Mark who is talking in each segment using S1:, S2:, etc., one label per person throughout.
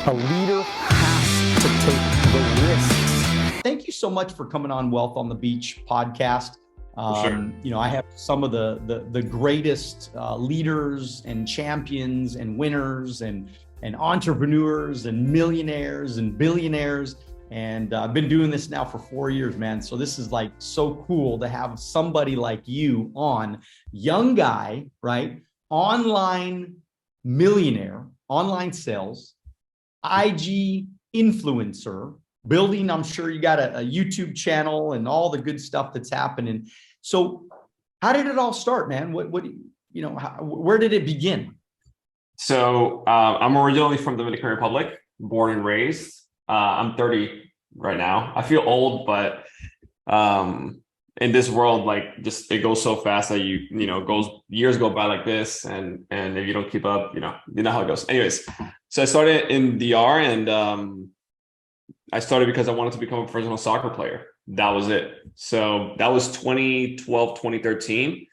S1: A leader has to take the risks. Thank you so much for coming on Wealth on the Beach podcast.
S2: Sure.
S1: I have some of the greatest leaders and champions and winners and entrepreneurs and millionaires and billionaires. And I've been doing this now for 4 years, man. So this is like so cool to have somebody like you on, young guy, right? Online millionaire, online sales, IG influencer, building. I'm sure you got a YouTube channel and all the good stuff that's happening. So how did it all start, man? Where did it begin?
S2: So I'm originally from the Dominican Republic, born and raised. I'm 30 right now. I feel old, but in this world, like just it goes so fast that years go by like this, and if you don't keep up, you know how it goes. Anyways, so I started in DR, and I started because I wanted to become a professional soccer player. That was it. So that was 2012, 2013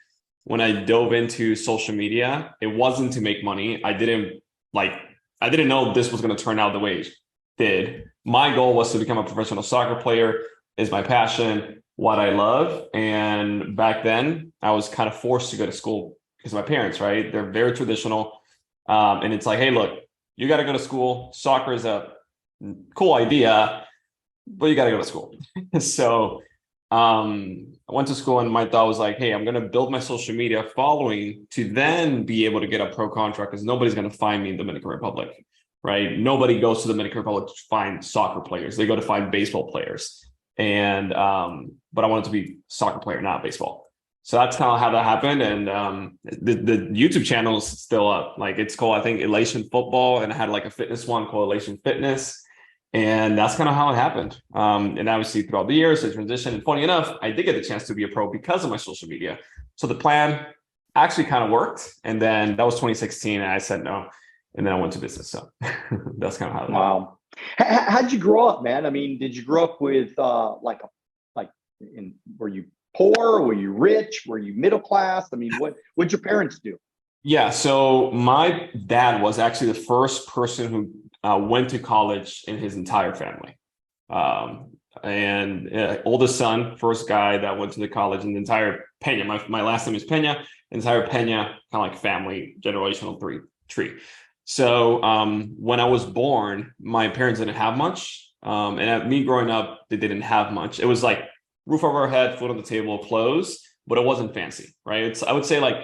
S2: when I dove into social media. It wasn't to make money. I didn't know this was going to turn out the way it did. My goal was to become a professional soccer player. Is my passion, what I love. And back then I was kind of forced to go to school because my parents, right? They're very traditional. And it's like, hey, look, you got to go to school. Soccer is a cool idea, but you got to go to school. So I went to school, and my thought was like, hey, I'm going to build my social media following to then be able to get a pro contract, because nobody's going to find me in the Dominican Republic, right? Nobody goes to the Dominican Republic to find soccer players. They go to find baseball players. And but I wanted to be a soccer player, not baseball. So that's kind of how that happened. And the YouTube channel is still up. Like, it's called, I think, Elation Football, and I had like a fitness one called Elation Fitness. And that's kind of how it happened. And obviously throughout the years, the transition. And funny enough, I did get the chance to be a pro because of my social media. So the plan actually kind of worked. And then that was 2016, and I said no. And then I went to business. So that's kind of how it happened.
S3: Wow. How'd you grow up, man? I mean, did you grow up with were you poor? Were you rich? Were you middle class? I mean, what'd your parents do?
S2: Yeah, so my dad was actually the first person who went to college in his entire family. Oldest son, first guy that went to the college in the entire Pena. My last name is Pena. Entire Pena, kind of like family generational tree. So when I was born, my parents didn't have much. And at me growing up, they didn't have much. It was like roof over our head, food on the table, clothes, but it wasn't fancy, right? I would say like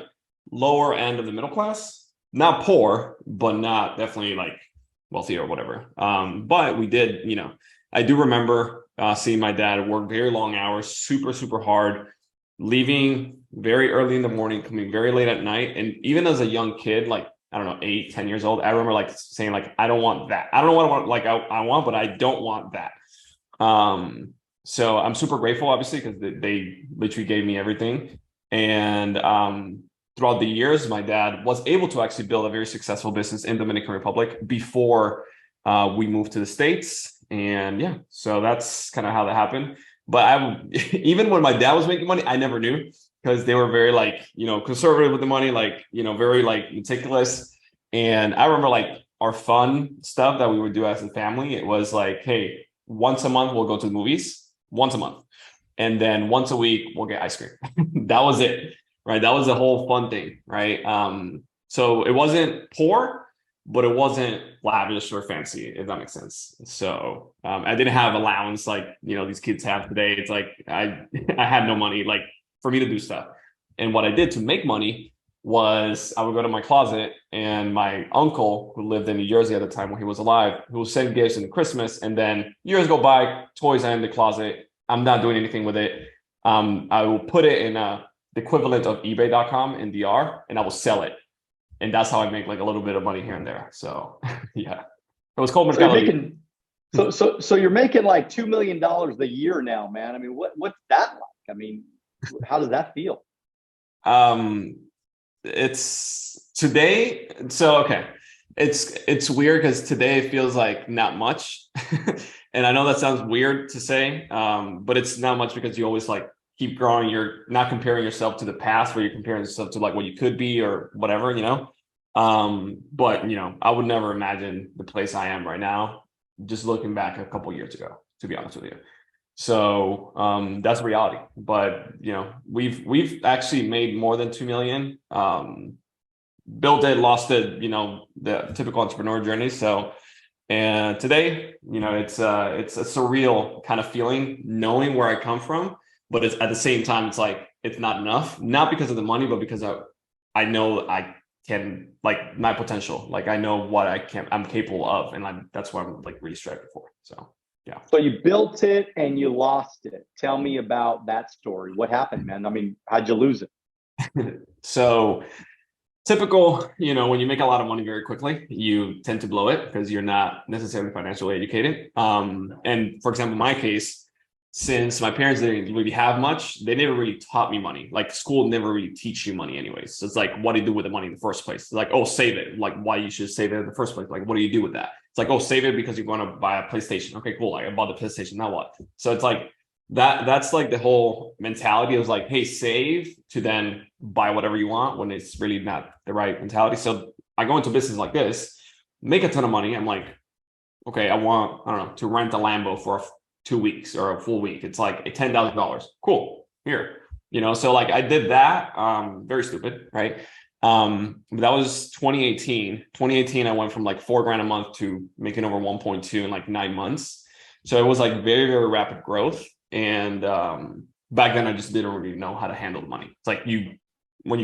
S2: lower end of the middle class, not poor, but not definitely like wealthy or whatever. But we did, I do remember seeing my dad work very long hours, super, super hard, leaving very early in the morning, coming very late at night. And even as a young kid, like, I don't know, 8, 10 years old, I remember like saying like, I don't want that. I don't know what I want, like I want, but I don't want that. So I'm super grateful, obviously, because they literally gave me everything. And throughout the years, my dad was able to actually build a very successful business in the Dominican Republic before we moved to the States. And yeah, so that's kind of how that happened. But even when my dad was making money, I never knew, because they were very conservative with the money, very meticulous. And I remember like our fun stuff that we would do as a family. It was like, hey, once a month we'll go to the movies, once a month. And then once a week we'll get ice cream. That was it, right? That was the whole fun thing, right? So it wasn't poor, but it wasn't lavish or fancy, if that makes sense. So I didn't have allowance like, these kids have today. It's like, I had no money like for me to do stuff. And what I did to make money was I would go to my closet, and my uncle, who lived in New Jersey at the time when he was alive, who would send gifts in Christmas. And then years go by, toys are in the closet. I'm not doing anything with it. I will put it in the equivalent of ebay.com in DR, and I will sell it. And that's how I make like a little bit of money here and there. So yeah, it was called Mercado.
S3: So you're making like $2 million a year now, man. I mean, what's that like? I mean, how does that feel?
S2: It's today. So, okay. It's weird because today it feels like not much. And I know that sounds weird to say, but it's not much because you always like keep growing. You're not comparing yourself to the past, where you're comparing yourself to like what you could be or whatever, But I would never imagine the place I am right now, just looking back a couple years ago, to be honest with you. So that's reality. But we've actually made more than 2 million. Built it, lost it, the typical entrepreneur journey. So, and today, it's a surreal kind of feeling knowing where I come from, but it's at the same time, it's like, it's not enough, not because of the money, but because I know I can, like, my potential, like I know what I'm capable of. And that's what I'm like really striving for. So, yeah.
S3: So you built it and you lost it. Tell me about that story. What happened, man? I mean, how'd you lose it?
S2: So typical, when you make a lot of money very quickly, you tend to blow it because you're not necessarily financially educated. And for example, in my case, since my parents didn't really have much, they never really taught me money. Like school never really teach you money anyways. So it's like, what do you do with the money in the first place? It's like, oh, save it. Like why you should save it in the first place. Like, what do you do with that? It's like, oh, save it because you're going to buy a PlayStation. Okay, cool. Like, I bought the PlayStation. Now what? So it's like, that's like the whole mentality of like, hey, save to then buy whatever you want, when it's really not the right mentality. So I go into business like this, make a ton of money. I'm like, okay, I don't know, to rent a Lambo for 2 weeks or a full week. It's like $10,000. Cool. Here, so like I did that. Very stupid, right? But that was 2018. 2018, I went from like $4,000 a month to making over 1.2 in like 9 months. So it was like very, very rapid growth. And back then I just didn't really know how to handle the money. It's like when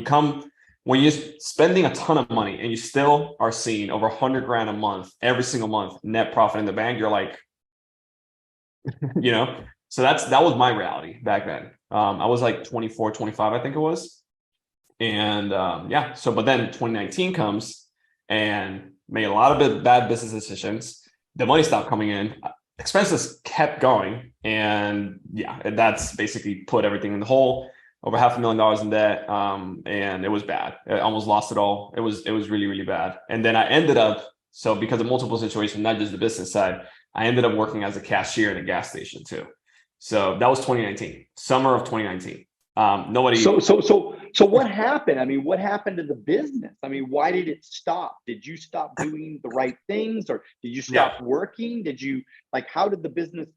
S2: you're spending a ton of money and you still are seeing over $100,000 a month, every single month, net profit in the bank, you're like, so that was my reality back then. I was like 24, 25, I think it was. And but then 2019 comes and made a lot of bad business decisions. The money stopped coming in. Expenses kept going, and that's basically put everything in the hole. Over $500,000 in debt, and it was bad. I almost lost it all. It was really, really bad. And then I ended up, so because of multiple situations, not just the business side, I ended up working as a cashier at a gas station too. So that was 2019, summer of 2019. Nobody.
S3: So what happened? I mean, what happened to the business? I mean, why did it stop? Did you stop doing the right things, or did you stop working? How did the business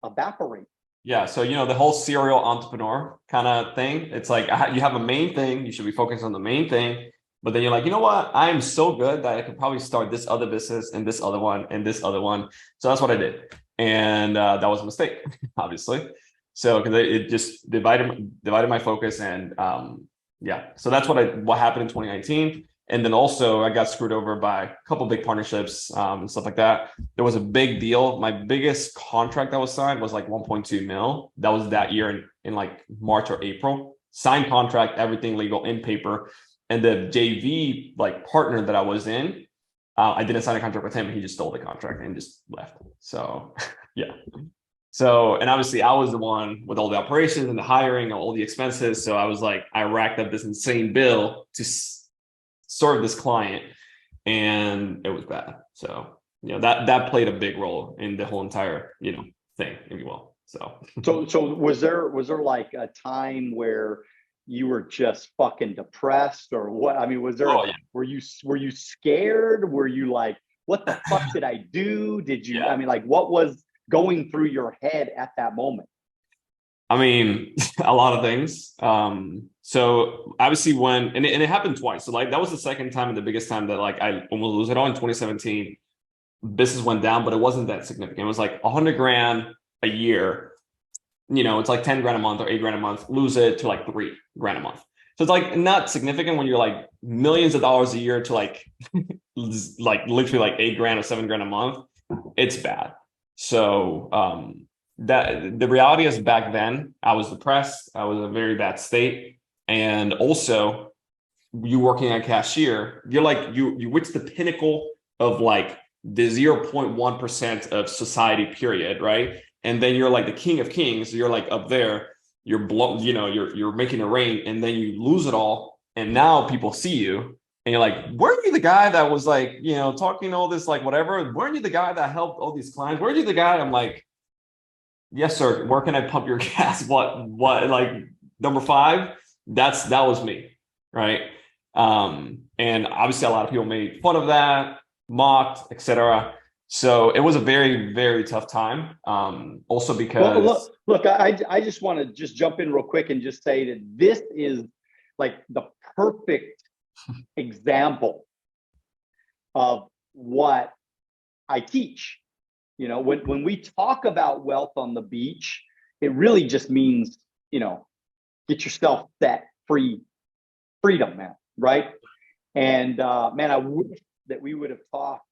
S3: evaporate?
S2: Yeah. So, the whole serial entrepreneur kind of thing, it's like you have a main thing, you should be focused on the main thing. But then you're like, you know what? I am so good that I could probably start this other business and this other one and this other one. So that's what I did. And that was a mistake, obviously. So because it just divided my focus. And so that's what happened in 2019. And then also I got screwed over by a couple of big partnerships and stuff like that. There was a big deal. My biggest contract that was signed was like 1.2 mil. That was that year in like March or April. Signed contract, everything legal in paper. And the JV like partner that I was in, I didn't sign a contract with him. He just stole the contract and just left. So yeah. So, and obviously I was the one with all the operations and the hiring, all the expenses. So I was like, I racked up this insane bill to serve this client, and it was bad. So, that played a big role in the whole entire, thing, if you will. So
S3: was there like a time where you were just fucking depressed, or what? I mean, were you scared? Were you like, what the fuck did I do? Did you, I mean, like, what was going through your head at that moment?
S2: I mean, a lot of things. So obviously and it happened twice. So like that was the second time and the biggest time that like I almost lose it all in 2017. Business went down, but it wasn't that significant. It was like $100,000 a year. It's like $10,000 a month or $8,000 a month. Lose it to like $3,000 a month. So it's like not significant when you're like millions of dollars a year to like like literally like $8,000 or $7,000 a month. It's bad. So that the reality is back then I was depressed. I was in a very bad state. And also you working at cashier, you're like, you reach the pinnacle of like the 0.1% of society period. Right. And then you're like the king of kings. You're like up there, you're you're making it rain, and then you lose it all. And now people see you and you're like, weren't you the guy that was like, talking all this, like whatever, weren't you the guy that helped all these clients? Weren't you the guy? I'm like, yes, sir. Where can I pump your gas? What, like number 5? That was me. Right. And obviously a lot of people made fun of that, mocked, etc. So it was a very, very tough time. Also because
S3: well, look, I just want to just jump in real quick and just say that this is like the perfect example of what I teach. You know, when we talk about wealth on the beach, it really just means, you know, get yourself set free, freedom, man, right? And man, I wish that we would have talked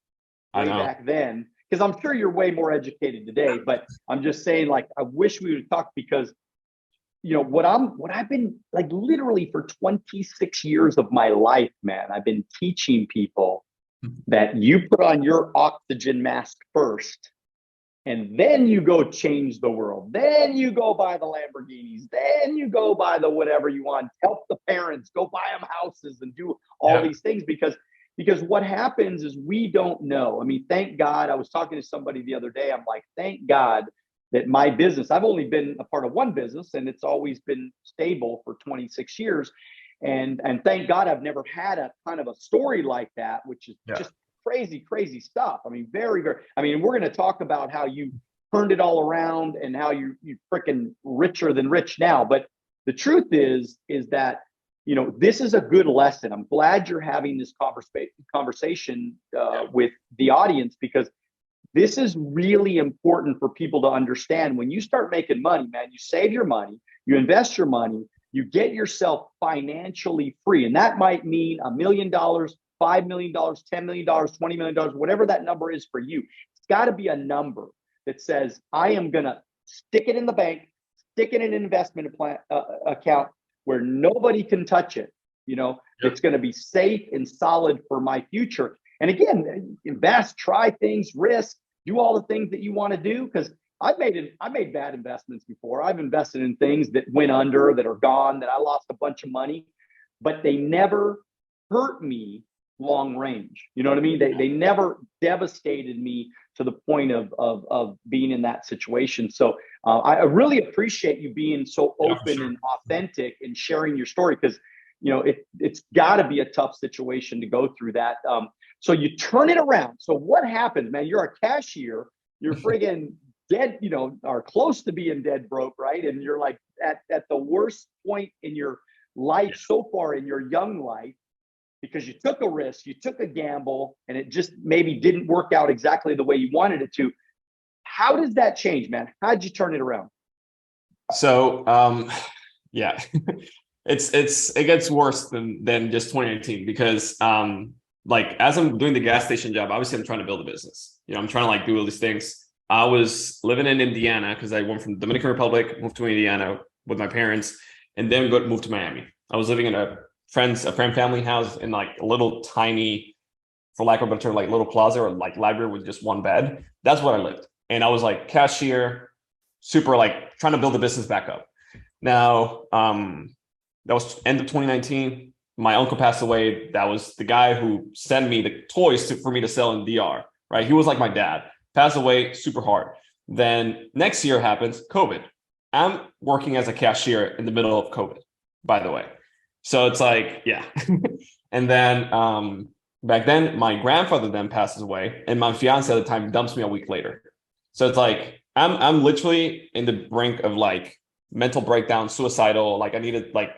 S3: way back then, because I'm sure you're way more educated today. But I'm just saying, like, I wish we would have talked, because you know what I've been like literally for 26 years of my life, man. I've been teaching people that you put on your oxygen mask first, and then you go change the world. Then you go buy the Lamborghinis. Then you go buy the whatever you want. Help the parents. Go buy them houses and do all these things, because what happens is we don't know. I mean, thank God. I was talking to somebody the other day. I'm like, thank God that my business, I've only been a part of one business, and it's always been stable for 26 years. And thank God I've never had a kind of a story like that, which is just crazy stuff. I mean, very, very, I mean, we're going to talk about how you turned it all around and how you freaking richer than rich now. But the truth is that, you know, this is a good lesson. I'm glad you're having this conversation with the audience, because this is really important for people to understand. When you start making money, man, you save your money, you invest your money, you get yourself financially free. And that might mean $1 million, $5 million, $10 million, $20 million, whatever that number is for you. It's got to be a number that says, I am going to stick it in the bank, stick it in an investment account where nobody can touch it. You know, it's going to be safe and solid for my future. And again, invest, try things, risk, do all the things that you want to do. Because I made bad investments before. I've invested in things that went under, that are gone, that I lost a bunch of money, but they never hurt me long range. You know what I mean? They never devastated me to the point of being in that situation. So I really appreciate you being so open and authentic and sharing your story, because you know it's got to be a tough situation to go through that. So you turn it around. So what happens, man? You're a cashier. You're friggin' dead, you know, or close to being dead broke, right? And you're like at the worst point in your life so far in your young life, because you took a risk, you took a gamble, and it just maybe didn't work out exactly the way you wanted it to. How does that change, man? How'd you turn it around?
S2: So, yeah, it gets worse than just 2019, because like as I'm doing the gas station job, obviously I'm trying to build a business. You know, I'm trying to like do all these things. I was living in Indiana because I went from the Dominican Republic, moved to Indiana with my parents, and then moved to Miami. I was living in a friend family house in like a little tiny, for lack of a better term, like little closet or like library with just one bed. That's what I lived. And I was like cashier, super like trying to build the business back up. Now, that was end of 2019. My uncle passed away. That was the guy who sent me the toys for me to sell in DR, right? He was like my dad. Passed away, super hard. Then next year happens, COVID. I'm working as a cashier in the middle of COVID, by the way. So it's like, yeah. And then back then, my grandfather then passes away, and my fiance at the time dumps me a week later. So it's like, I'm literally in the brink of like mental breakdown, suicidal. Like I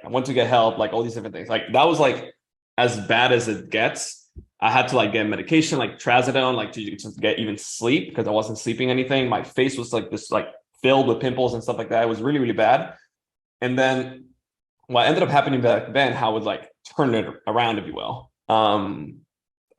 S2: went to get help, like all these different things. Like that was like as bad as it gets. I had to like get medication, like trazodone, like to get even sleep, because I wasn't sleeping anything. My face was like this, like filled with pimples and stuff like that. It was really, really bad. And then what ended up happening back then, how I would like turn it around, if you will. I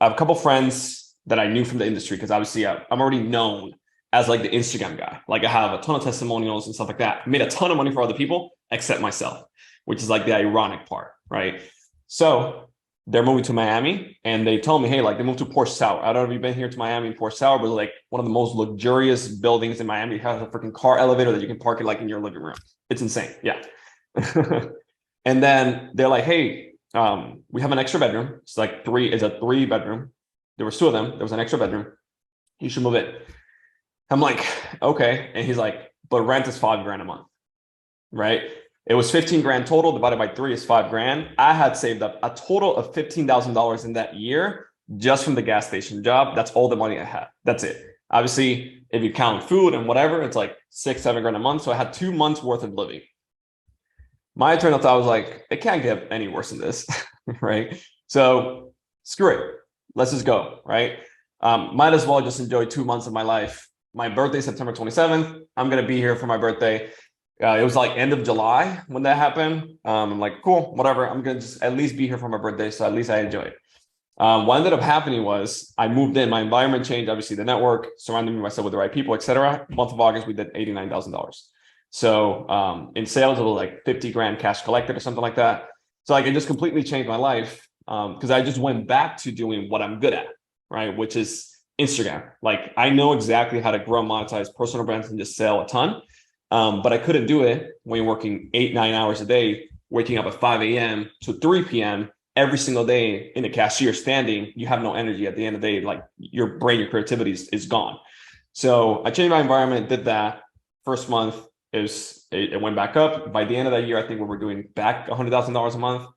S2: have a couple friends that I knew from the industry, because obviously I'm already known as like the Instagram guy. Like I have a ton of testimonials and stuff like that. I made a ton of money for other people except myself, which is like the ironic part, right? So they're moving to Miami, and they told me, hey, like they moved to Porch Tower. I don't know if you've been here to Miami. Porch Tower was like one of the most luxurious buildings in Miami. It has a freaking car elevator that you can park it like in your living room. It's insane. Yeah. And then they're like, hey, we have an extra bedroom. It's like it's a 3-bedroom. There was 2 of them. There was an extra bedroom. You should move in. I'm like, okay. And he's like, but rent is $5,000 a month. Right. It was 15 grand total, divided by 3 is 5 grand. I had saved up a total of $15,000 in that year just from the gas station job. That's all the money I had. That's it. Obviously, if you count food and whatever, it's like 6-7 grand a month. So I had 2 months worth of living. My internal thought was like, it can't get any worse than this, right? So screw it. Let's just go, right? Might as well just enjoy 2 months of my life. My birthday, September 27th. I'm going to be here for my birthday. It was like end of July when that happened. I'm like, cool, whatever. I'm going to just at least be here for my birthday. So at least I enjoy it. What ended up happening was I moved in, my environment changed, obviously the network, surrounding myself with the right people, etc. Month of August, we did $89,000. So in sales, it was like 50 grand cash collected or something like that. So like it just completely changed my life because I just went back to doing what I'm good at, right? Which is Instagram. Like I know exactly how to grow, monetize personal brands and just sell a ton. But I couldn't do it when you're working 8-9 hours a day, waking up at 5 a.m. to 3 p.m. every single day in a cashier standing. You have no energy at the end of the day. Like your brain, your creativity is gone. So I changed my environment, did that. First month, it went back up. By the end of that year, I think we were doing back $100,000 a month.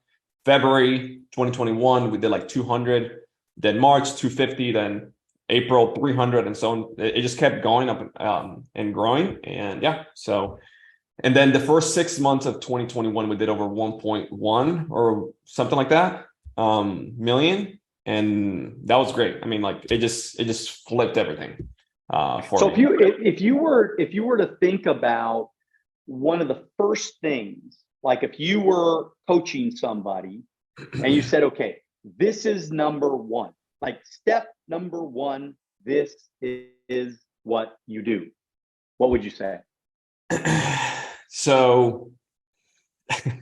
S2: February 2021, we did like 200. Then March 250. Then April 300, and so on. It just kept going up and growing. And yeah, so and then the first 6 months of 2021, we did over 1.1 or something like that million, and that was great. I mean, like it just flipped everything. So
S3: me. if you were to think about one of the first things, like if you were coaching somebody and you said, okay, this is number one, like step number one, this is what you do, what would you say?
S2: So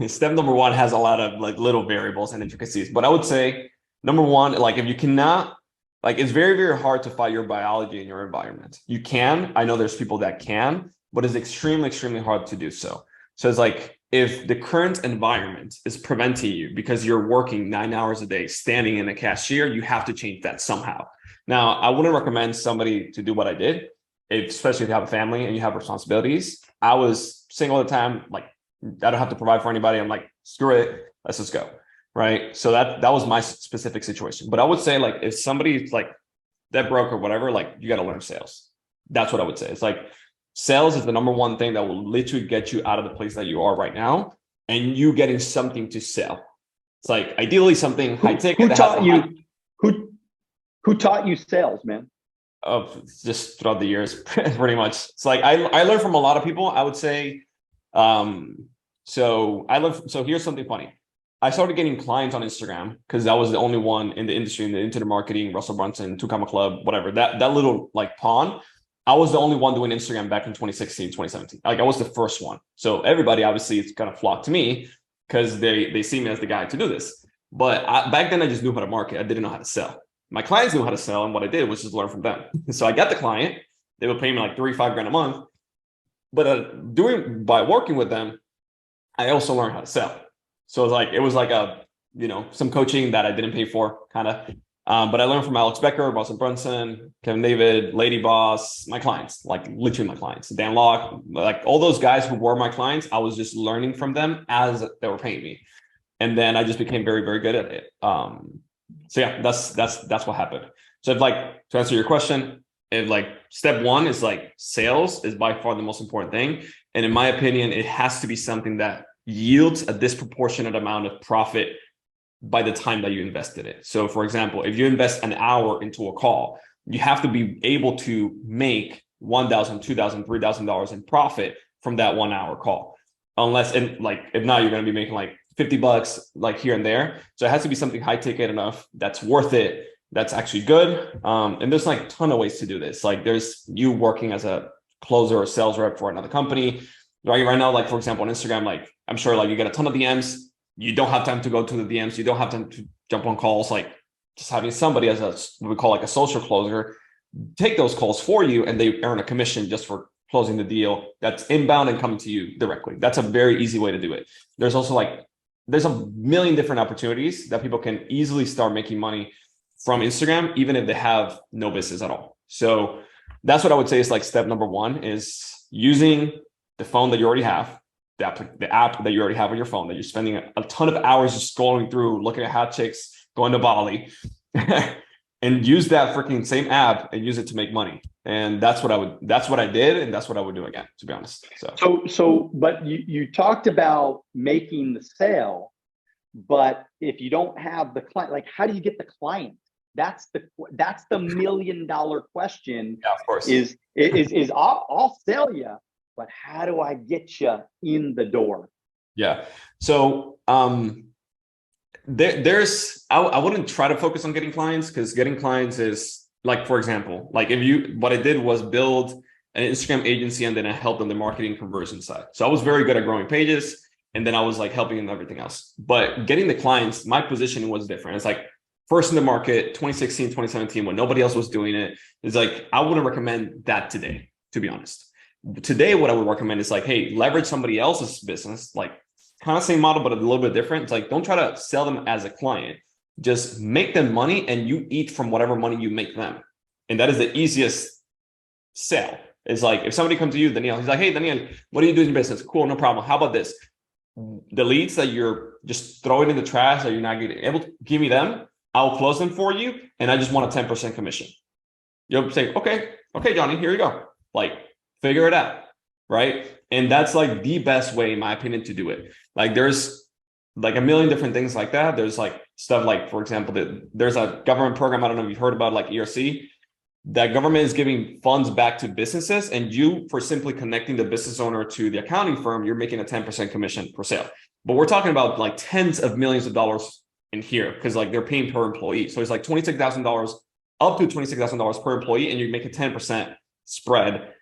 S2: step number one has a lot of like little variables and intricacies, but I would say number one, like if you cannot, like it's very, very hard to fight your biology in your environment. You can, I know there's people that can, but it's extremely, extremely hard to do so. So it's like, if the current environment is preventing you because you're working 9 hours a day, standing in a cashier, you have to change that somehow. Now, I wouldn't recommend somebody to do what I did, especially if you have a family and you have responsibilities. I was single at the time, like I don't have to provide for anybody. I'm like, screw it, let's just go. Right. So that was my specific situation. But I would say like if somebody's like that broke or whatever, like you got to learn sales. That's what I would say. It's like sales is the number one thing that will literally get you out of the place that you are right now and you getting something to sell. It's like ideally something high ticket.
S3: Who taught you sales, man?
S2: Just throughout the years, pretty much. It's like I learned from a lot of people, I would say. So here's something funny. I started getting clients on Instagram because that was the only one in the industry, in the internet marketing, Russell Brunson, Two Comma Club, whatever, that little like pawn. I was the only one doing Instagram back in 2016, 2017. Like I was the first one. So everybody obviously it's kind of flocked to me because they see me as the guy to do this. But back then I just knew how to market. I didn't know how to sell. My clients knew how to sell. And what I did was just learn from them. So I got the client, they would pay me like 3-5 grand a month. But by working with them, I also learned how to sell. So it was like some coaching that I didn't pay for kind of. But I learned from Alex Becker, Russell Brunson, Kevin David, Lady Boss, my clients, like literally my clients, Dan Locke, like all those guys who were my clients. I was just learning from them as they were paying me. And then I just became very, very good at it. So yeah, that's what happened. So to answer your question, step one is like sales is by far the most important thing. And in my opinion, it has to be something that yields a disproportionate amount of profit by the time that you invested it. So for example, if you invest an hour into a call, you have to be able to make $1,000, $2,000, $3,000 in profit from that 1 hour call. If not, you're going to be making like $50 like here and there. So it has to be something high ticket enough that's worth it, that's actually good. And there's like a ton of ways to do this. Like there's you working as a closer or sales rep for another company. Right now, like for example, on Instagram, like I'm sure like you get a ton of DMs. You don't have time to go to the DMs. You don't have time to jump on calls. Like just having somebody as what we call like a social closer, take those calls for you and they earn a commission just for closing the deal that's inbound and coming to you directly. That's a very easy way to do it. There's also there's a million different opportunities that people can easily start making money from Instagram, even if they have no business at all. So that's what I would say is like step number one is using the phone that you already have the app that you already have on your phone that you're spending a ton of hours just scrolling through, looking at hot chicks, going to Bali, and use that freaking same app and use it to make money. And that's what I did. And that's what I would do again, to be honest.
S3: But you talked about making the sale, but if you don't have the client, like, how do you get the client? That's the $1 million question.
S2: Yeah, of course.
S3: Is I'll sell you, but how do I get you in the door?
S2: Yeah. So I wouldn't try to focus on getting clients, because getting clients is like, for example, like what I did was build an Instagram agency, and then I helped on the marketing conversion side. So I was very good at growing pages, and then I was like helping in everything else. But getting the clients, my positioning was different. It's like first in the market, 2016, 2017, when nobody else was doing it. It's like, I wouldn't recommend that today, to be honest. Today, what I would recommend is like, hey, leverage somebody else's business, like kind of same model, but a little bit different. It's like, don't try to sell them as a client. Just make them money, and you eat from whatever money you make them. And that is the easiest sale. It's like, if somebody comes to you, Daniel, he's like, hey, Daniel, what do you do in your business? Cool, no problem. How about this? The leads that you're just throwing in the trash that you're not able to give me them, I'll close them for you, and I just want a 10% commission. You'll say, okay, Johnny, here you go. Like, figure it out, right? And that's like the best way, in my opinion, to do it. Like, there's like a million different things like that. There's like stuff like, for example, there's a government program, I don't know if you've heard about, like ERC, that government is giving funds back to businesses, and you, for simply connecting the business owner to the accounting firm, you're making a 10% commission per sale. But we're talking about like tens of millions of dollars in here, because like they're paying per employee. So it's like $26,000 up to $26,000 per employee, and you make a 10% spread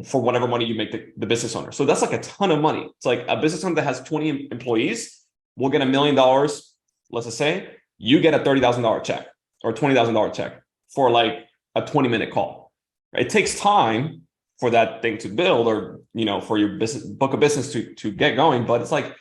S2: for whatever money you make the business owner. So that's like a ton of money. It's like a business owner that has 20 employees will get $1 million. Let's just say you get a $30,000 check or $20,000 check for like a 20-minute call. It takes time for that thing to build, or, you know, for your business book of business to get going, but it's like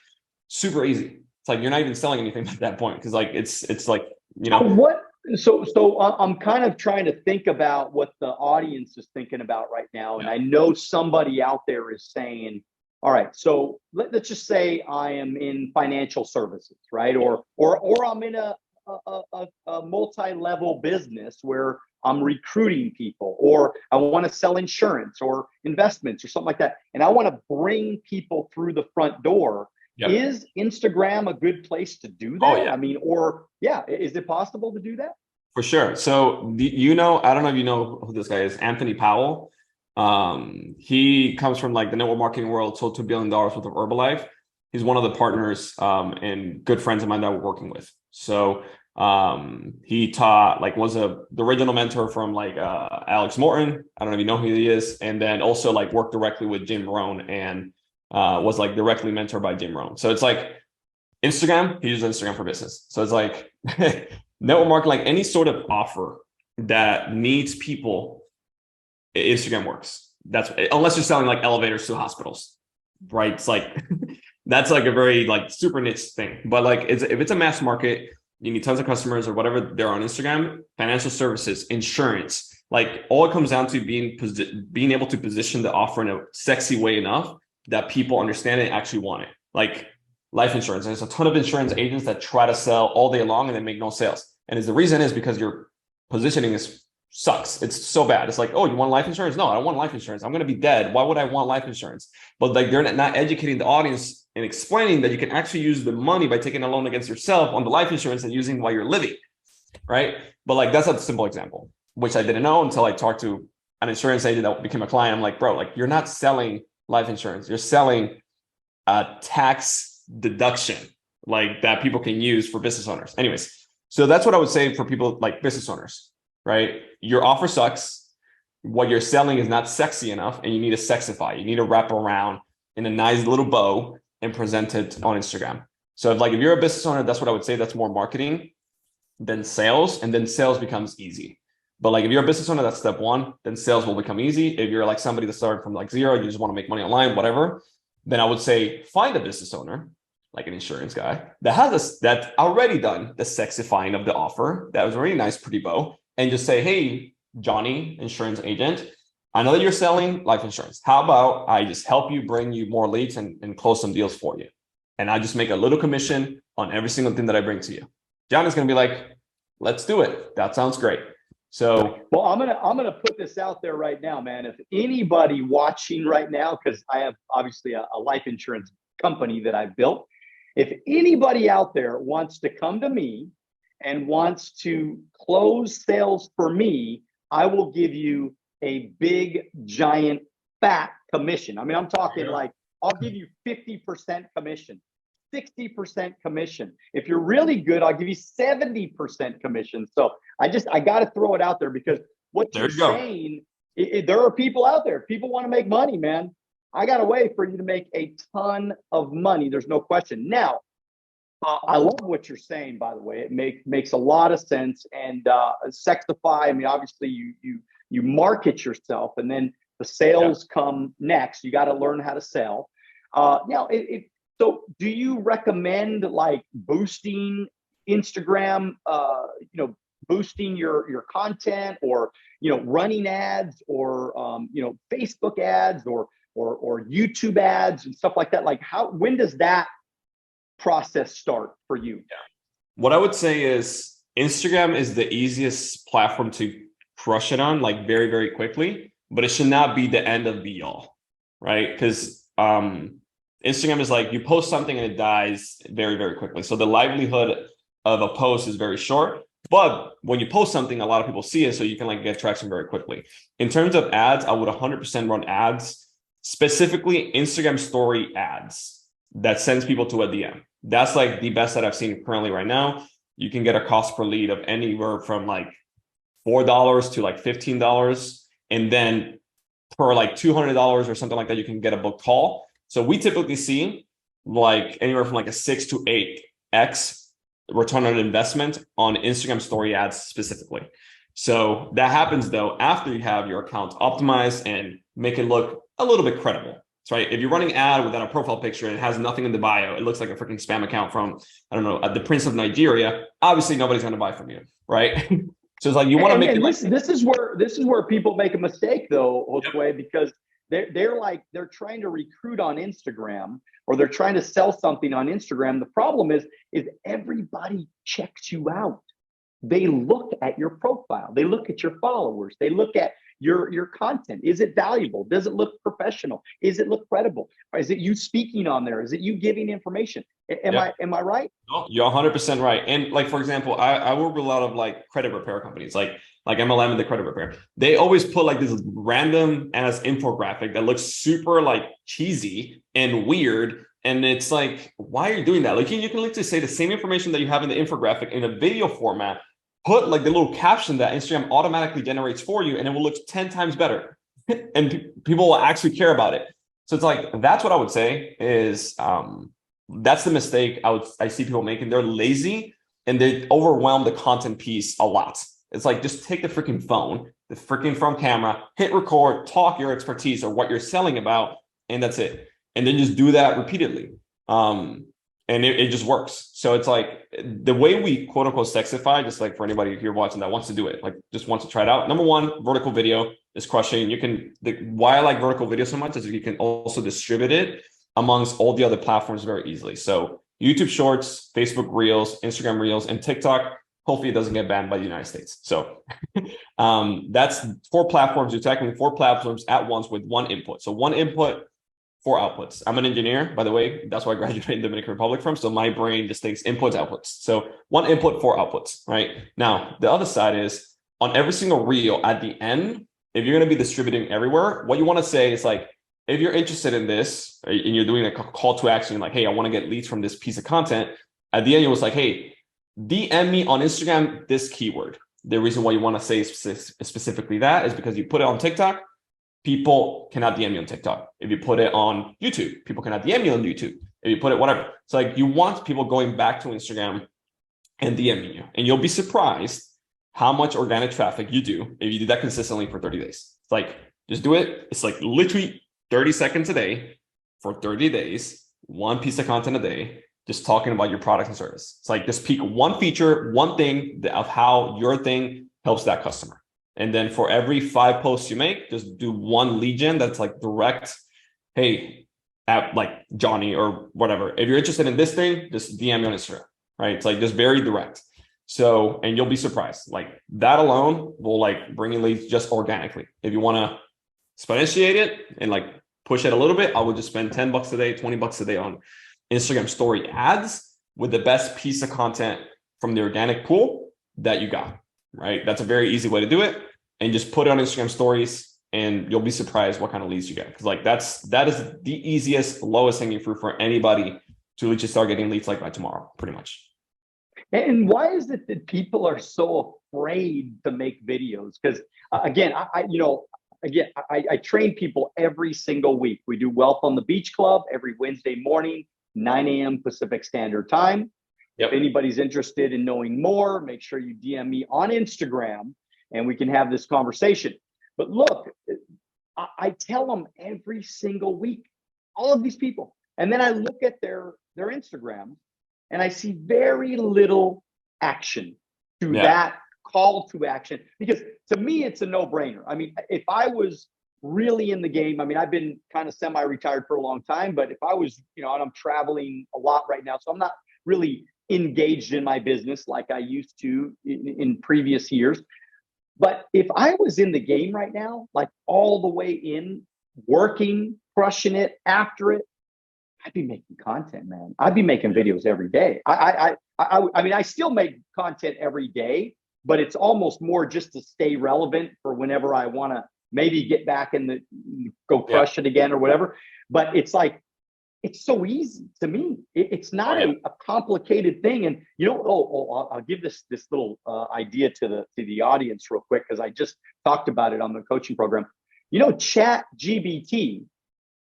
S2: super easy. It's like, you're not even selling anything at that point. Cause like, it's like, you know,
S3: So I'm kind of trying to think about what the audience is thinking about right now. And I know somebody out there is saying, all right, so let's just say I am in financial services, right? Or I'm in a multi-level business where I'm recruiting people, or I want to sell insurance or investments or something like that. And I want to bring people through the front door. Yep. Is Instagram a good place to do that? Oh, yeah. I mean, is it possible to do that?
S2: For sure. So, you know, I don't know if you know who this guy is, Anthony Powell. He comes from like the network marketing world, sold $2 billion worth of Herbalife. He's one of the partners and good friends of mine that we're working with. So he taught, like, the original mentor from like Alex Morton. I don't know if you know who he is. And then also like worked directly with Jim Rohn, and was like directly mentored by Jim Rohn. So it's like Instagram, he uses Instagram for business. So it's like network marketing, like any sort of offer that needs people, Instagram works. That's unless you're selling like elevators to hospitals, right? It's like that's like a very like super niche thing. But like if it's a mass market, you need tons of customers or whatever, they're on Instagram, financial services, insurance, like all it comes down to being able to position the offer in a sexy way enough that people understand it and actually want it. Like life insurance, there's a ton of insurance agents that try to sell all day long and they make no sales. And the reason is because your positioning sucks. It's so bad. It's like, oh, you want life insurance? No, I don't want life insurance. I'm going to be dead. Why would I want life insurance? But like they're not educating the audience and explaining that you can actually use the money by taking a loan against yourself on the life insurance and using while you're living, right? But like that's a simple example, which I didn't know until I talked to an insurance agent that became a client. I'm like, bro, like you're not selling life insurance. You're selling a tax deduction like that people can use for business owners. Anyways, so that's what I would say for people like business owners, right? Your offer sucks. What you're selling is not sexy enough, and you need to sexify. You need to wrap around in a nice little bow and present it on Instagram. So if you're a business owner, that's what I would say. That's more marketing than sales, and then sales becomes easy. But like if you're a business owner, that's step one, then sales will become easy. If you're like somebody that started from like zero, you just want to make money online, whatever, then I would say find a business owner, like an insurance guy that has that's already done the sexifying of the offer. That was a really nice, pretty bow. And just say, hey, Johnny, insurance agent, I know that you're selling life insurance. How about I just help you bring you more leads and close some deals for you? And I just make a little commission on every single thing that I bring to you. John is going to be like, let's do it. That sounds great. So,
S3: well, I'm gonna put this out there right now, man. If anybody watching right now, because I have obviously a life insurance company that I've built, if anybody out there wants to come to me and wants to close sales for me, I will give you a big, giant, fat commission. I mean, I'm talking like I'll give you 50% commission. 60% commission. If you're really good, I'll give you 70% commission. So I got to throw it out there because what you're saying, there are people out there. People want to make money, man. I got a way for you to make a ton of money. There's no question. Now, I love what you're saying, by the way. It makes a lot of sense. And Sexify, I mean, obviously you market yourself and then the sales come next. You got to learn how to sell. Now, so do you recommend like boosting Instagram, boosting your content or, running ads or, Facebook ads or YouTube ads and stuff like that? Like when does that process start for you?
S2: Yeah. What I would say is Instagram is the easiest platform to crush it on, like very, very quickly, but it should not be the end of be all, right? Because, Instagram is like you post something and it dies very, very quickly. So the livelihood of a post is very short. But when you post something, a lot of people see it, so you can like get traction very quickly. In terms of ads, I would 100% run ads, specifically Instagram story ads that sends people to a DM. That's like the best that I've seen currently right now. You can get a cost per lead of anywhere from like $4 to like $15. And then per like $200 or something like that, you can get a book call. So we typically see like anywhere from like a 6 to 8x return on investment on Instagram story ads specifically. So that happens though after you have your account optimized and make it look a little bit credible. That's right. If you're running ad without a profile picture and it has nothing in the bio, it looks like a freaking spam account from, I don't know, the Prince of Nigeria. Obviously, nobody's going to buy from you, right? So it's like you want to make it.
S3: This is where people make a mistake though, Josue, because they're trying to recruit on Instagram or they're trying to sell something on Instagram. The problem is everybody checks you out. They look at your profile. They look at your followers. They look at your content. Is it valuable? Does it look professional? Is it look credible? Or is it you speaking on there? Is it you giving information? Am I right?
S2: No, you're 100% right. And like, for example, I work with a lot of like credit repair companies, like MLM and the credit repair. They always put like this random ass infographic that looks super like cheesy and weird. And it's like, why are you doing that? Like you can literally say the same information that you have in the infographic in a video format, put like the little caption that Instagram automatically generates for you, and it will look 10 times better. And people will actually care about it. So it's like, that's what I would say is, that's the mistake I see people making. They're lazy and they overwhelm the content piece a lot. It's like, just take the freaking phone camera, hit record, talk your expertise or what you're selling about, and that's it. And then just do that repeatedly. And it just works. So it's like the way we quote unquote sexify, just like for anybody here watching that wants to do it, like just wants to try it out. Number one, vertical video is crushing. Why I like vertical video so much is you can also distribute it amongst all the other platforms very easily. So YouTube Shorts, Facebook Reels, Instagram Reels, and TikTok. Hopefully it doesn't get banned by the United States. So that's 4 platforms. You're tackling 4 platforms at once with one input. So one input, 4 outputs. I'm an engineer, by the way. That's where I graduated in the Dominican Republic from. So my brain just thinks inputs, outputs. So one input, 4 outputs, right? Now, the other side is on every single reel at the end, if you're going to be distributing everywhere, what you want to say is like, if you're interested in this and you're doing a call to action, like, hey, I want to get leads from this piece of content. At the end, it was like, hey, DM me on Instagram this keyword. The reason why you want to say specifically that is because you put it on TikTok, people cannot DM you on TikTok. If you put it on YouTube, people cannot DM you on YouTube. If you put it, whatever. So like you want people going back to Instagram and DMing you. And you'll be surprised how much organic traffic you do if you do that consistently for 30 days. It's like, just do it. It's like literally 30 seconds a day for 30 days, one piece of content a day, just talking about your product and service. It's like just pick one feature, one thing of how your thing helps that customer. And then for every 5 posts you make, just do one lead gen that's like direct. Hey, at like Johnny or whatever. If you're interested in this thing, just DM me on Instagram, right? It's like just very direct. So, and you'll be surprised. Like that alone will like bring in leads just organically. If you want to exponentiate it and like push it a little bit, I would just spend $10 a day, $20 a day on Instagram story ads with the best piece of content from the organic pool that you got, right? That's a very easy way to do it. And just put it on Instagram stories and you'll be surprised what kind of leads you get. Because like that is the easiest, lowest hanging fruit for anybody to really just start getting leads like by tomorrow, pretty much.
S3: And why is it that people are so afraid to make videos? Because again, I train people every single week. We do Wealth on the Beach Club every Wednesday morning, 9 a.m. Pacific Standard Time. Yep. If anybody's interested in knowing more, make sure you DM me on Instagram and we can have this conversation. But look, I tell them every single week, all of these people, and then I look at their Instagram and I see very little action to that call to action, because to me, it's a no-brainer. I mean, if I was really in the game, I mean, I've been kind of semi-retired for a long time, but if I was, and I'm traveling a lot right now, so I'm not really engaged in my business like I used to in previous years. But if I was in the game right now, like all the way in, working, crushing it, after it, I'd be making content, man. I'd be making videos every day. I mean, I still make content every day, but it's almost more just to stay relevant for whenever I want to maybe get back in go crush it again or whatever. But it's like, it's so easy to me. It's not a complicated thing. And I'll give this little idea to the audience real quick, because I just talked about it on the coaching program. Chat GBT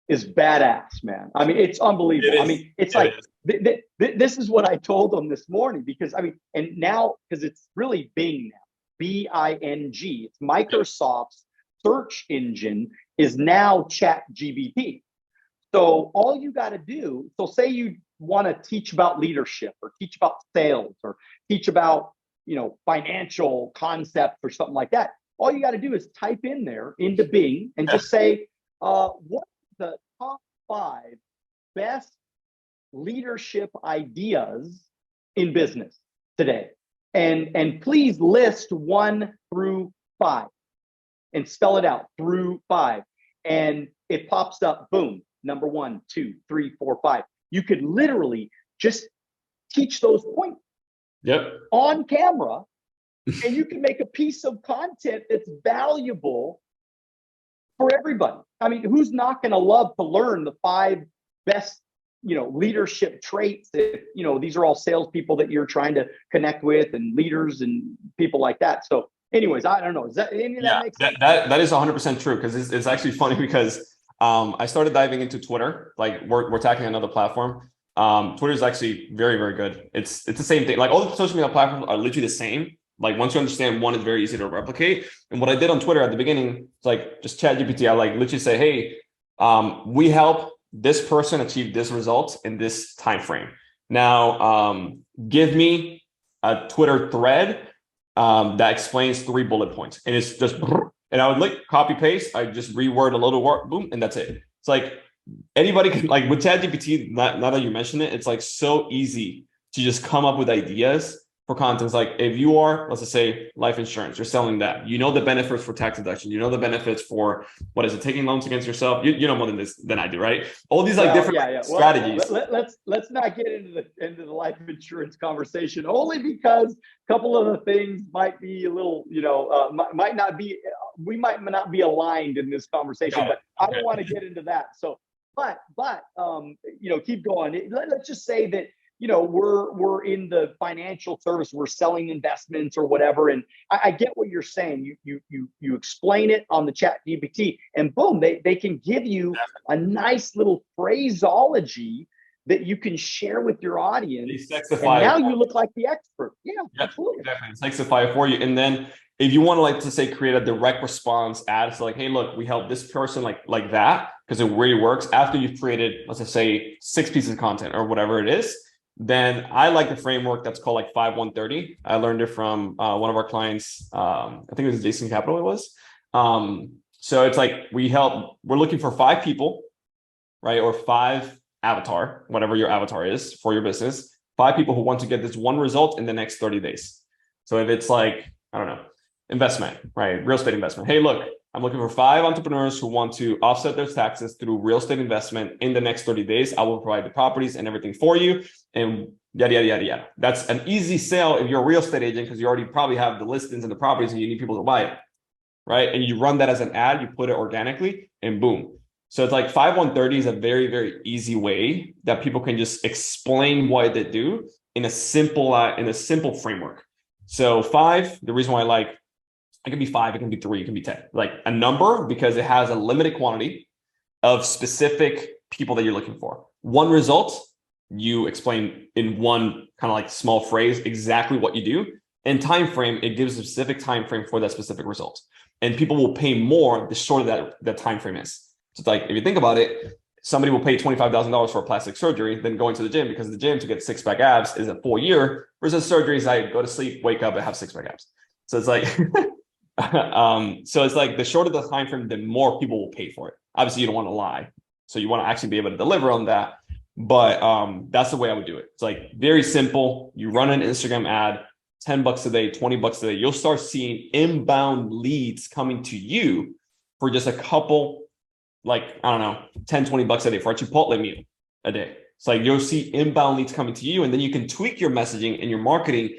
S3: is badass, man. I mean, it's unbelievable. I mean, it's like this is what I told them this morning, because I mean, and now because it's really Bing now, Bing. It's Microsoft's search engine is now Chat GBT. So all you got to do, so say you want to teach about leadership or teach about sales or teach about, financial concepts or something like that. All you got to do is type in there into Bing and just say, what are the top 5 best leadership ideas in business today? And please list 1 through 5 and spell it out through 5. And it pops up, boom. Number 1, 2, 3, 4, 5. You could literally just teach those points on camera, and you can make a piece of content that's valuable for everybody. I mean, who's not going to love to learn the 5 best, leadership traits that, these are all salespeople that you're trying to connect with, and leaders and people like that. So anyways, I don't know. Is that any of that makes sense?
S2: That is 100% true, because it's actually funny because I started diving into Twitter. Like we're tackling another platform. Twitter is actually very, very good. It's the same thing. Like all the social media platforms are literally the same. Like once you understand one, it's very easy to replicate. And what I did on Twitter at the beginning, it's like just chat GPT. I like literally say, hey, we help this person achieve this result in this time frame. Now, give me a Twitter thread that explains 3 bullet points. And it's just, and I would like copy paste. I just reword a little word, boom, and that's it. It's like anybody can, like with ChatGPT, now that you mention it, it's like so easy to just come up with ideas for content. It's like if you are, let's just say life insurance, you're selling that, the benefits for tax deduction, the benefits for taking loans against yourself. You know more than I do, right? All these like different strategies.
S3: Well, let's not get into the life insurance conversation, only because a couple of the things might be a little, might not be, we might not be aligned in this conversation, but I don't want to get into that. So, but keep going. Let's just say that, we're in the financial service, we're selling investments or whatever. And I get what you're saying. You explain it on the Chat GPT, and boom, they can give you a nice little phraseology that you can share with your audience. And now you look like the expert. Yeah, absolutely.
S2: Definitely. Sexify it for you. And then if you want to say create a direct response ad, so like, hey, look, we help this person like that, because it really works. After you've created, let's just say 6 pieces of content or whatever it is, then I like the framework that's called like 5-1-30. I learned it from one of our clients. I think it was Jason Capital. It was. So it's like we're looking for 5 people, right? Or 5 avatar, whatever your avatar is for your business, 5 people who want to get this one result in the next 30 days. So if it's like, I don't know, investment, right? Real estate investment. Hey, look, I'm looking for 5 entrepreneurs who want to offset their taxes through real estate investment in the next 30 days. I will provide the properties and everything for you, and yada, yada, yada, yada. That's an easy sale if you're a real estate agent, because you already probably have the listings and the properties and you need people to buy it, right? And you run that as an ad, you put it organically, and boom. So it's like 5-1-30 is a very, very easy way that people can just explain what they do in a simple framework. So 5, the reason why I like, it can be 5, it can be 3, it can be 10, like a number, because it has a limited quantity of specific people that you're looking for. One result, you explain in one kind of like small phrase exactly what you do. And time frame, it gives a specific time frame for that specific result. And people will pay more the shorter that time frame is. So it's like, if you think about it, somebody will pay $25,000 for a plastic surgery than going to the gym, because the gym to get 6-pack abs is a full year, versus surgeries I go to sleep, wake up, and have 6-pack abs. So it's like, so it's like the shorter the time frame, the more people will pay for it. Obviously, you don't want to lie, so you want to actually be able to deliver on that. But that's the way I would do it. It's like very simple. You run an Instagram ad, $10 a day, $20 a day. You'll start seeing inbound leads coming to you for just a couple, like, I don't know, 10, $20 a day for a Chipotle meal a day. It's like you'll see inbound leads coming to you, and then you can tweak your messaging and your marketing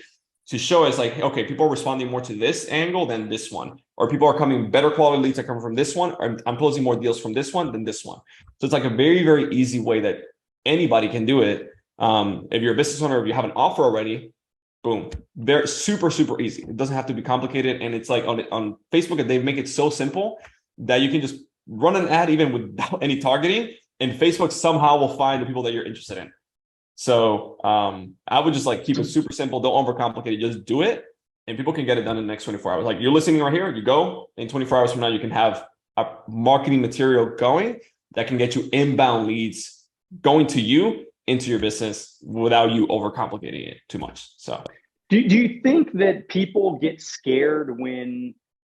S2: to show us like, okay, people are responding more to this angle than this one, or people are coming, better quality leads are coming from this one, or I'm closing more deals from this one than this one. So it's like a very, very easy way that anybody can do it. If you're a business owner, if you have an offer already, boom, they're super, super easy. It doesn't have to be complicated. And it's like on Facebook, they make it so simple that you can just run an ad even without any targeting, and Facebook somehow will find the people that you're interested in. So I would just like keep it super simple. Don't overcomplicate it. Just do it, and people can get it done in the next 24 hours. Like you're listening right here, you go, in 24 hours from now, you can have a marketing material going that can get you inbound leads going to you into your business without you overcomplicating it too much. So
S3: do you think that people get scared when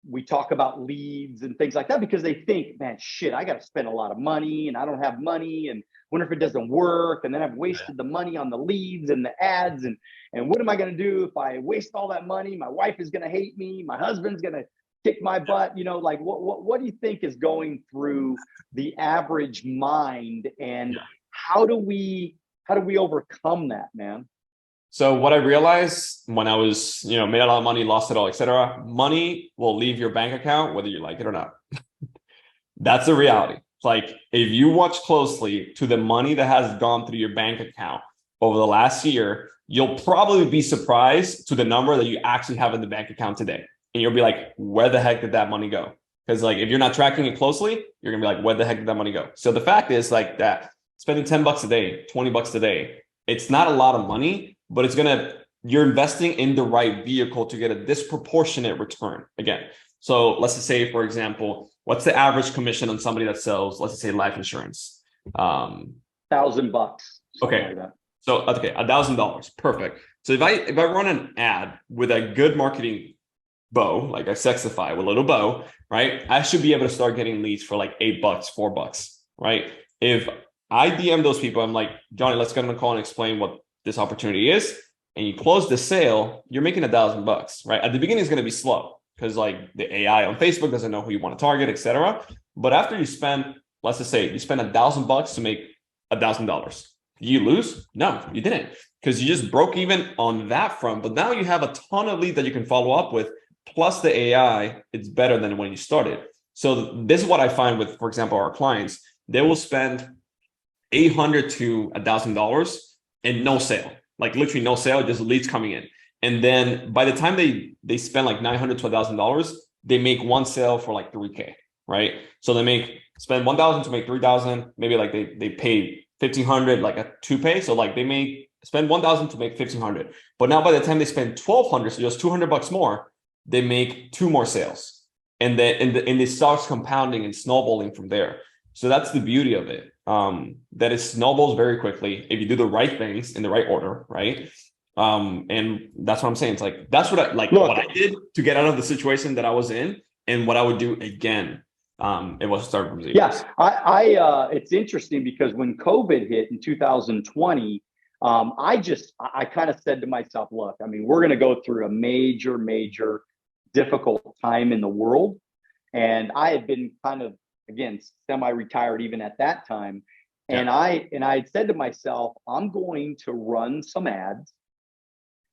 S3: we talk about leads and things like that, because they think, man, shit, I got to spend a lot of money and I don't have money, and wonder if it doesn't work, and then I've wasted the money on the leads and the ads, and what am I going to do if I waste all that money? My wife is going to hate me, my husband's going to kick my butt, you know, like what do you think is going through the average mind, and how do we overcome that, man?
S2: So what I realized when I was, made a lot of money, lost it all, etc., money will leave your bank account whether you like it or not. That's the reality. It's like, if you watch closely to the money that has gone through your bank account over the last year, you'll probably be surprised to the number that you actually have in the bank account today. And you'll be like, where the heck did that money go? Because like, if you're not tracking it closely, you're gonna be like, where the heck did that money go? So the fact is like that spending $10 a day, $20 a day, it's not a lot of money, but you're investing in the right vehicle to get a disproportionate return again. So let's just say, for example, what's the average commission on somebody that sells, let's just say, life insurance?
S3: $1,000.
S2: Okay.
S3: Like
S2: So, okay, $1,000. Perfect. So if I run an ad with a good marketing bow, like a Sexify with a little bow, right? I should be able to start getting leads for like $8, $4, right? If I DM those people, I'm like, Johnny, let's get on a call and explain what this opportunity is, and you close the sale, you're making $1,000, right? At the beginning, it's going to be slow because like the AI on Facebook doesn't know who you want to target, etc. But after you spend, let's just say you spend $1,000 to make $1,000, you lose? No, you didn't, because you just broke even on that front. But now you have a ton of leads that you can follow up with, plus the AI. It's better than when you started. So this is what I find with, for example, our clients. They will spend $800 to $1,000 and no sale, like literally no sale, just leads coming in. And then by the time they spend like $900 to $1,000, they make one sale for like $3K, right? So they spend $1,000 to make $3,000. Maybe like they pay $1,500, like a 2-pay. So like they may spend $1,000 to make $1,500. But now by the time they spend $1,200, so just $200 more, they make 2 more sales. And then and it starts compounding and snowballing from there. So that's the beauty of it. That it snowballs very quickly if you do the right things in the right order, right? And that's what I'm saying. It's like that's what I like.
S3: Look,
S2: what I did to get out of the situation that I was in, and what I would do again. It was start from zero.
S3: Yes, I it's interesting because when COVID hit in 2020, I kind of said to myself, look, I mean, we're going to go through a major difficult time in the world, and I had been kind of again semi-retired even at that time, and I had said to myself, I'm going to run some ads.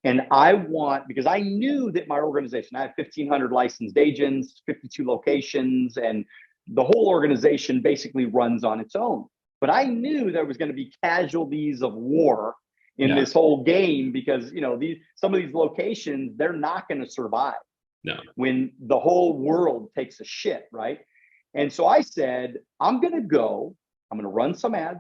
S3: And I want, because I knew that my organization, I have 1,500 licensed agents, 52 locations, and the whole organization basically runs on its own. But I knew there was going to be casualties of war in this whole game because, you know, some of these locations, they're not going to survive when the whole world takes a shit, right? And so I said, I'm going to run some ads.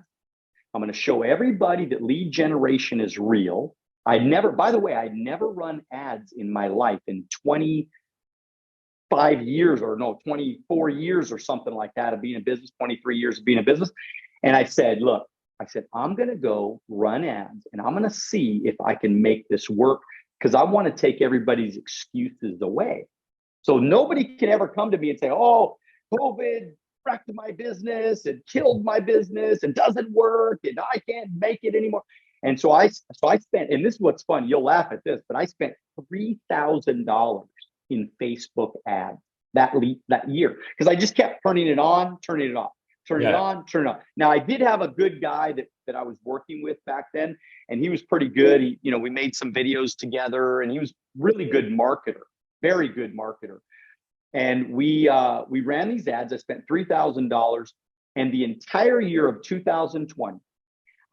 S3: I'm going to show everybody that lead generation is real. I'd never run ads in my life in 25 years or 24 years or something like that of being in business, 23 years of being in business. And I said, I'm going to go run ads and I'm going to see if I can make this work because I want to take everybody's excuses away. So nobody can ever come to me and say, oh, COVID wrecked my business and killed my business and doesn't work and I can't make it anymore. And so I spent, and this is what's fun, you'll laugh at this, but I spent $3,000 in Facebook ads that year because I just kept turning it on, turning it off, turning it on, turning it on. Now I did have a good guy that I was working with back then, and he was pretty good. We made some videos together, and he was really good marketer, very good marketer. And we ran these ads. I spent $3,000, and the entire year of 2020.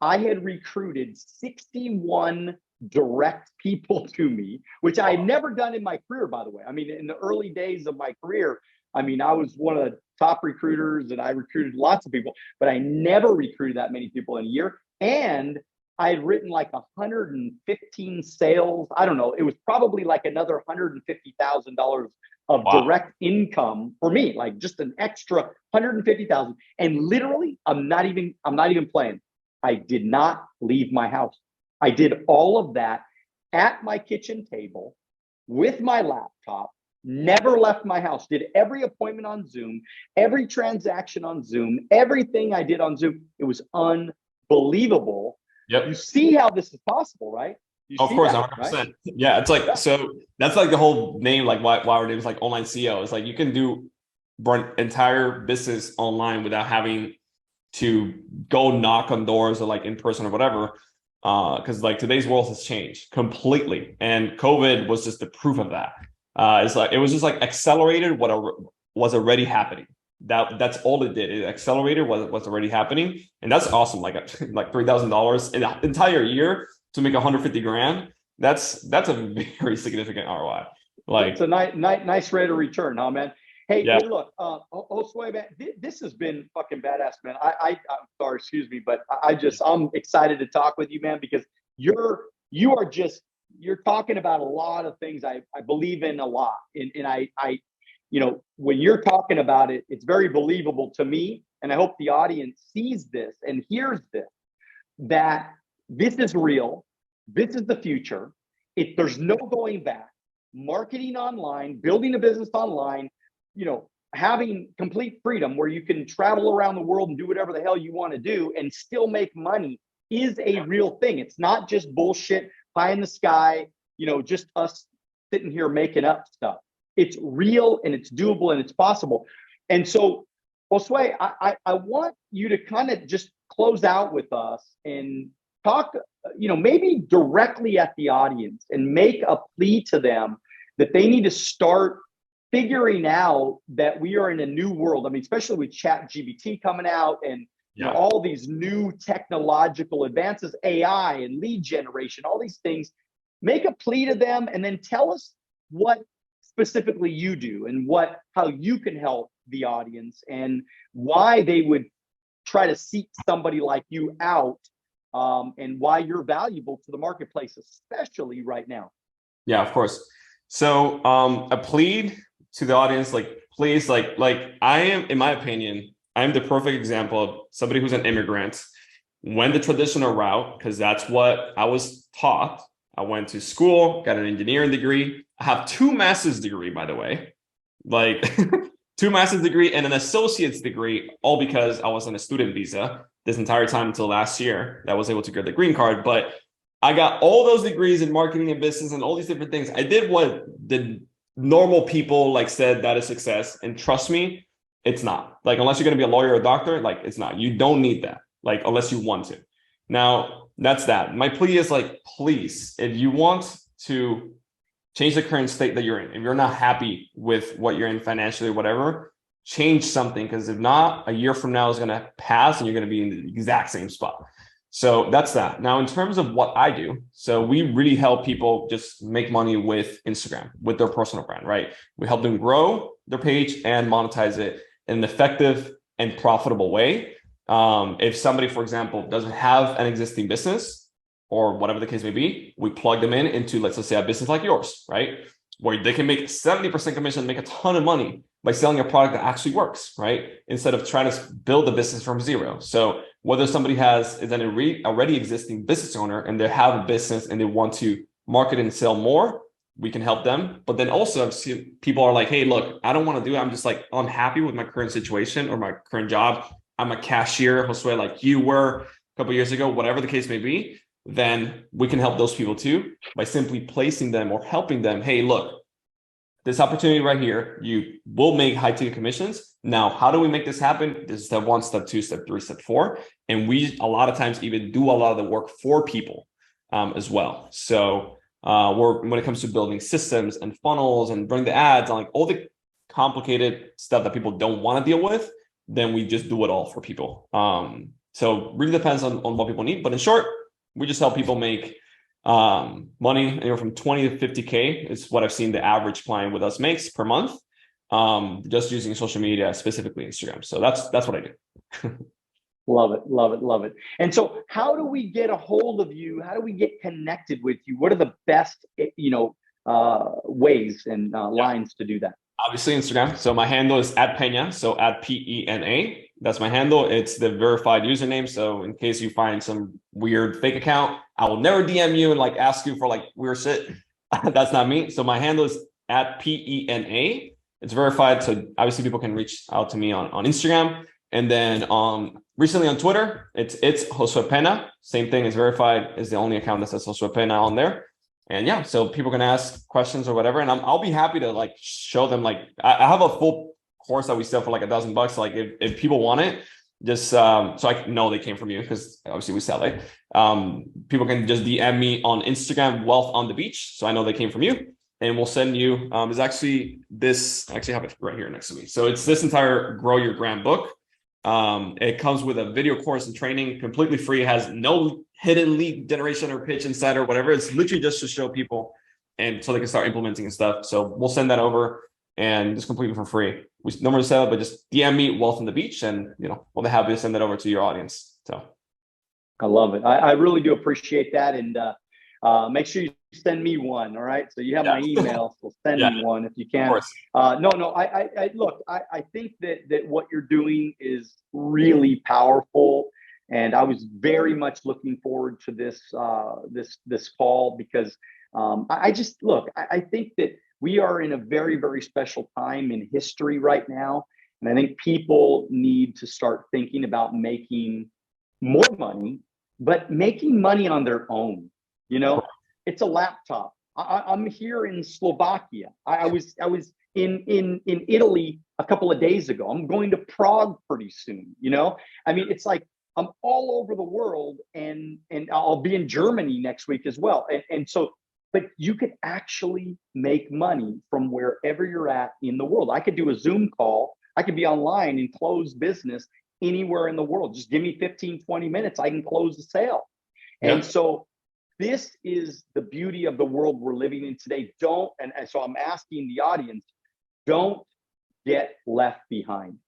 S3: I had recruited 61 direct people to me, which I had never done in my career, by the way. I mean, in the early days of my career, I mean, I was one of the top recruiters and I recruited lots of people, but I never recruited that many people in a year. And I had written like 115 sales. I don't know. It was probably like another $150,000 of direct income for me, like just an extra 150,000. And literally, I'm not even playing. I did not leave my house. I did all of that at my kitchen table with my laptop, never left my house, did every appointment on Zoom, every transaction on Zoom, everything I did on Zoom. It was unbelievable.
S2: Yep.
S3: You see how this is possible, right?
S2: Of course,
S3: that,
S2: 100%.
S3: Right?
S2: Yeah, it's like, so that's like the whole name, like why our name is like online CEO. It's like you can run entire business online without having to go knock on doors or like in person or whatever, because like today's world has changed completely, and COVID was just the proof of that. It's like it was just like accelerated what was already happening. That's all it did. It accelerated what was already happening, and that's awesome. Like $3,000 in an entire year to make 150 grand. That's a very significant ROI. Like
S3: it's a nice rate of return, huh, man? Hey, look, Josue, man, this has been fucking badass, man. I'm sorry, excuse me, but I'm excited to talk with you, man, because you're talking about a lot of things I believe in a lot. And I when you're talking about it, it's very believable to me. And I hope the audience sees this and hears this, that this is real. This is the future. There's no going back. Marketing online, building a business online, having complete freedom where you can travel around the world and do whatever the hell you want to do and still make money is a real thing. It's not just bullshit pie in the sky, just us sitting here making up stuff. It's real and it's doable and it's possible. And so, Josue, I want you to kind of just close out with us and talk, maybe directly at the audience and make a plea to them that they need to start figuring out that we are in a new world. I mean, especially with ChatGPT coming out and all these new technological advances, AI and lead generation, all these things. Make a plea to them and then tell us what specifically you do and how you can help the audience and why they would try to seek somebody like you out, and why you're valuable to the marketplace, especially right now.
S2: Yeah, of course. So a plea to the audience, like, please, like I am, in my opinion, I'm the perfect example of somebody who's an immigrant, went the traditional route because that's what I was taught. I went to school, got an engineering degree. I have 2 master's degree, by the way, like 2 master's degree and an associate's degree, all because I was on a student visa this entire time until last year that I was able to get the green card. But I got all those degrees in marketing and business and all these different things. I did what the normal people like said that is success. And trust me, it's not. Like, unless you're going to be a lawyer or a doctor, like, it's not. You don't need that, like, unless you want to. Now, that's that. My plea is, like, please, if you want to change the current state that you're in, if you're not happy with what you're in financially or whatever, change something. Because if not, a year from now is going to pass and you're going to be in the exact same spot. So that's that. Now, in terms of what I do, so we really help people just make money with Instagram, with their personal brand, right? We help them grow their page and monetize it in an effective and profitable way. If somebody, for example, doesn't have an existing business or whatever the case may be, we plug them in into, let's just say, a business like yours, right? Where they can make 70% commission, make a ton of money by selling a product that actually works, right? Instead of trying to build a business from zero. So whether somebody is an already existing business owner and they have a business and they want to market and sell more, we can help them. But then also I've seen people are like, hey, look, I don't want to do it. I'm just like unhappy with my current situation or my current job. I'm a cashier, Josue, like you were a couple of years ago, whatever the case may be. Then we can help those people too by simply placing them or helping them. Hey, look, this opportunity right here, you will make high ticket commissions. Now, how do we make this happen? This is step 1, step 2, step 3, step 4. And we, a lot of times, even do a lot of the work for people as well. So when it comes to building systems and funnels and bring the ads and like all the complicated stuff that people don't want to deal with, then we just do it all for people. So really depends on what people need. But in short, we just help people make money anywhere from 20 to 50K is what I've seen the average client with us makes per month, just using social media, specifically Instagram. So that's what I do.
S3: Love it, love it, love it. And so how do we get a hold of you? How do we get connected with you? What are the best, ways and lines to do that?
S2: Obviously Instagram. So my handle is @Pena. So @Pena. That's my handle. It's the verified username. So in case you find some weird fake account, I will never DM you and like ask you for like weird shit. That's not me. So my handle is @Pena. It's verified. So obviously people can reach out to me on Instagram. And then recently on Twitter, it's Josue Pena. Same thing, is verified, is the only account that says Josue Pena on there. And yeah, so people can ask questions or whatever. And I'll be happy to like show them, like, I have a full course that we sell for like $1,000. Like if people want it, just so I know they came from you, because obviously we sell it. People can just DM me on Instagram, Wealth on the Beach. So I know they came from you, and we'll send you, there's actually this, I actually have it right here next to me. So it's this entire Grow Your Gram book. It comes with a video course and training, completely free. It has no hidden lead generation or pitch inside or whatever. It's literally just to show people and so they can start implementing and stuff. So we'll send that over, and just completely for free. We normally sell it, but just DM me Wealth on the Beach, and we'll be happy to send that over to your audience. So
S3: I love it. I really do appreciate that. And make sure you send me one. All right. So you have my email, so send me one if you can.
S2: Of course.
S3: I think that what you're doing is really powerful. And I was very much looking forward to this call, because I think that we are in a very, very special time in history right now. And I think people need to start thinking about making more money, but making money on their own. It's a laptop. I'm here in Slovakia. I was in Italy a couple of days ago. I'm going to Prague pretty soon. It's like I'm all over the world, and I'll be in Germany next week as well. But you could actually make money from wherever you're at in the world. I could do a Zoom call. I could be online and close business anywhere in the world. Just give me 15, 20 minutes. I can close the sale. Yeah. And so this is the beauty of the world we're living in today. So I'm asking the audience, don't get left behind.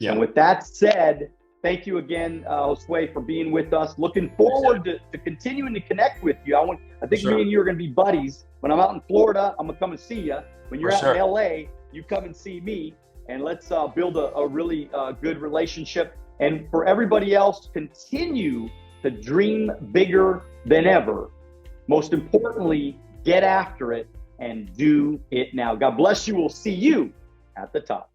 S3: Yeah. And with that said, thank you again, Josue, for being with us. Looking forward to continuing to connect with you. I think me and you are going to be buddies. When I'm out in Florida, I'm going to come and see you. When you're out in LA, you come and see me. and let's build a really good relationship. And for everybody else, continue to dream bigger than ever. Most importantly, get after it and do it now. God bless you. We'll see you at the top.